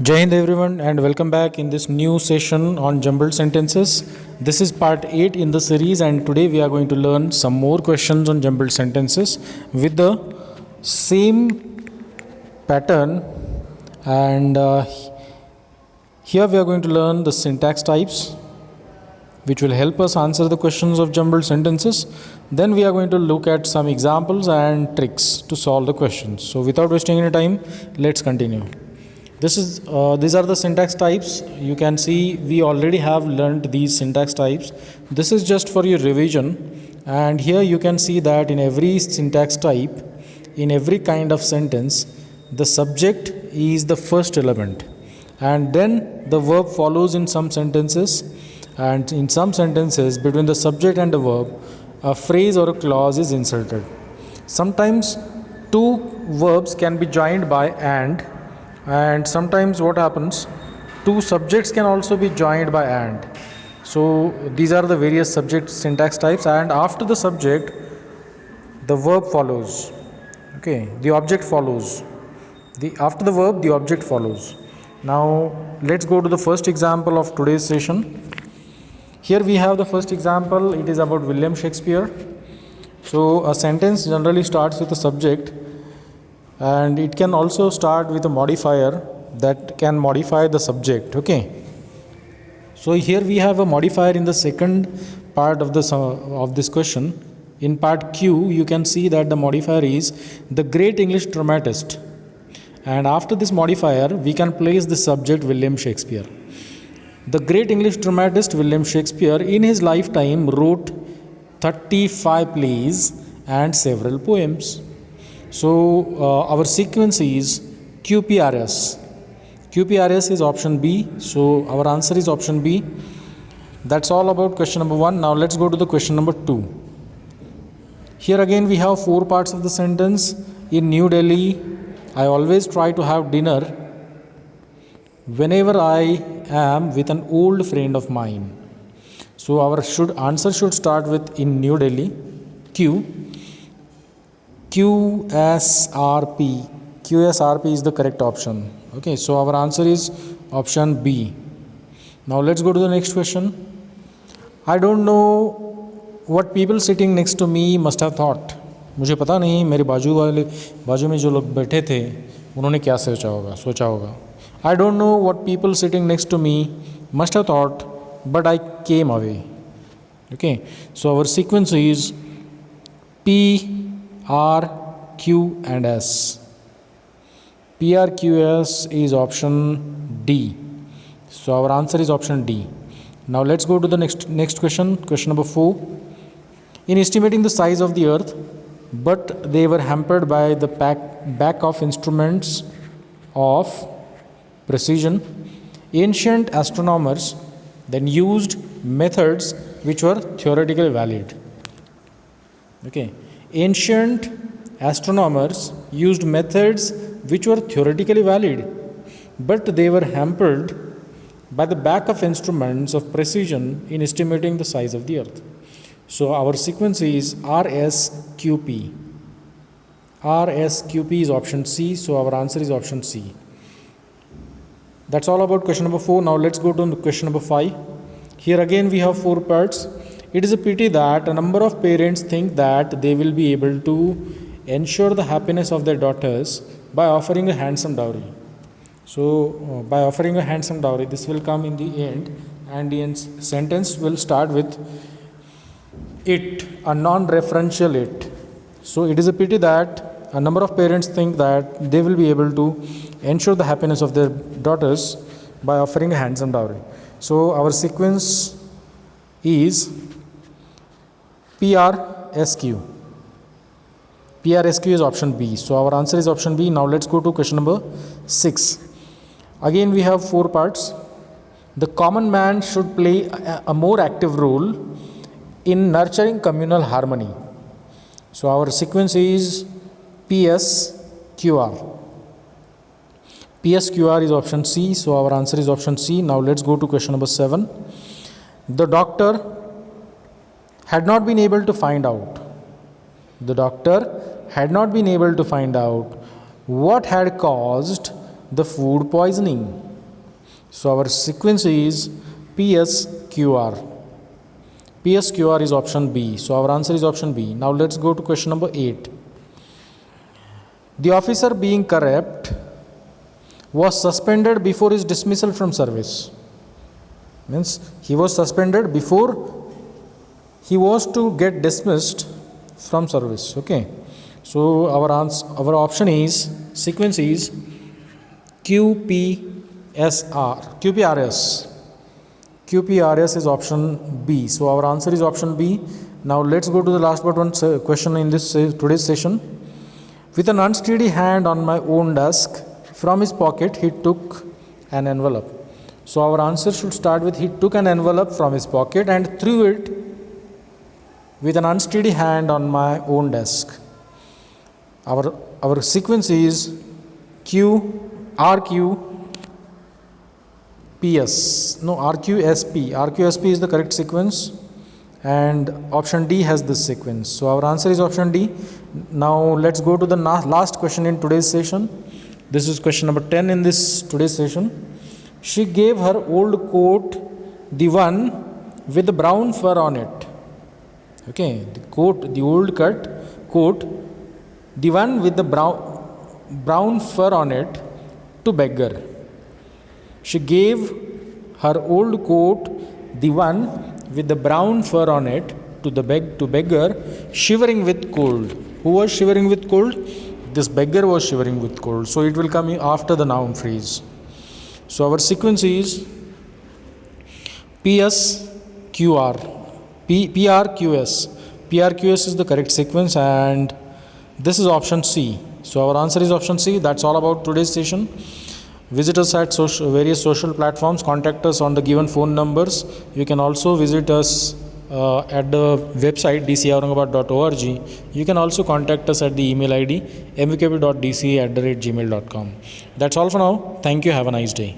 Jai Hind everyone and welcome back in this new session on jumbled sentences. This is part 8 in the series and today we are going to learn some more questions on jumbled sentences with the same pattern and here we are going to learn the syntax types which will help us answer the questions of jumbled sentences. Then we are going to look at some examples and tricks to solve the questions. So without wasting any time, let's continue. These are the syntax types. You can see we already have learned these syntax types. This is just for your revision, and here you can see that in every syntax type, in every kind of sentence, the subject is the first element, and then the verb follows in some sentences, and in some sentences between the subject and the verb, a phrase or a clause is inserted. Sometimes two verbs can be joined by and sometimes what happens, two subjects can also be joined by and. So these are the various subject syntax types, and after the subject the verb follows. Okay, the object follows. After the verb the object follows. Now let's go to the first example of today's session. Here we have the first example. It is about William Shakespeare. So a sentence generally starts with a subject, and it can also start with a modifier that can modify the subject. Okay, so here we have a modifier in the second part of this question. In part Q you can see that the modifier is the great English dramatist, and after this modifier we can place the subject William Shakespeare. The great English dramatist William Shakespeare in his lifetime wrote 35 plays and several poems. So our sequence is QPRS. QPRS is option B. So our answer is option B. That's all about question number 1. Now let's go to the question number 2. Here again we have 4 parts of the sentence. In New Delhi, I always try to have dinner whenever I am with an old friend of mine. So our answer should start with in New Delhi. QSRP. QSRP is the correct option. Okay, so our answer is option B. Now let's go to the next question. I don't know what people sitting next to me must have thought. मुझे पता नहीं मेरे बाजू में जो लोग बैठे थे उन्होंने क्या सोचा होगा. I don't know what people sitting next to me must have thought, but I came away. Okay, so our sequence is P, R, Q and S. P, R, Q, S is option D. So our answer is option D. Now let's go to the next question. Question number 4. In estimating the size of the earth, but they were hampered by the back of instruments of precision, ancient astronomers then used methods which were theoretically valid. Okay, ancient astronomers used methods which were theoretically valid, but they were hampered by the back of instruments of precision in estimating the size of the earth. So our sequence is RSQP. RSQP is option C, so our answer is option C. That's all about question number 4. Now let's go to question number 5. Here again we have 4 parts. It is a pity that a number of parents think that they will be able to ensure the happiness of their daughters by offering a handsome dowry. So by offering a handsome dowry, this will come in the end, and the sentence will start with it, a non-referential it. So it is a pity that a number of parents think that they will be able to ensure the happiness of their daughters by offering a handsome dowry. So our sequence is PRSQ. PRSQ is option B. So our answer is option B. Now let's go to question number 6. Again we have 4 parts. The common man should play a more active role in nurturing communal harmony. So our sequence is PSQR. PSQR is option C, so our answer is option C. Now let's go to question number 7. The doctor had not been able to find out. The doctor had not been able to find out what had caused the food poisoning. So our sequence is PSQR. PSQR is option B. So our answer is option B. Now let's go to question number 8. The officer being corrupt was suspended before his dismissal from service. Means he was suspended before he was to get dismissed from service. Okay. So our option is, sequence is QPRS. QPRS is option B. So our answer is option B. Now let's go to the last but one question in this today's session. With an unsteady hand on my own desk, from his pocket he took an envelope. So our answer should start with, he took an envelope from his pocket and threw it with an unsteady hand on my own desk. Our sequence is RQSP. RQSP is the correct sequence, and option D has this sequence. So our answer is option D. Now let's go to the last question in today's session. This is question number 10 in this today's session. She gave her old coat, the one with the brown fur on it. Okay, the old coat, the one with the brown fur on it, to beggar. She gave her old coat, the one with the brown fur on it, to beggar, shivering with cold. Who was shivering with cold? This beggar was shivering with cold. So it will come after the noun phrase. So our sequence is PSQR. PRQS. PRQS is the correct sequence, and this is option C. So our answer is option C. That's all about today's session. Visit us at various social platforms. Contact us on the given phone numbers. You can also visit us at the website dcaurangabad.org. You can also contact us at the email ID mvkb.dc@gmail.com. That's all for now. Thank you. Have a nice day.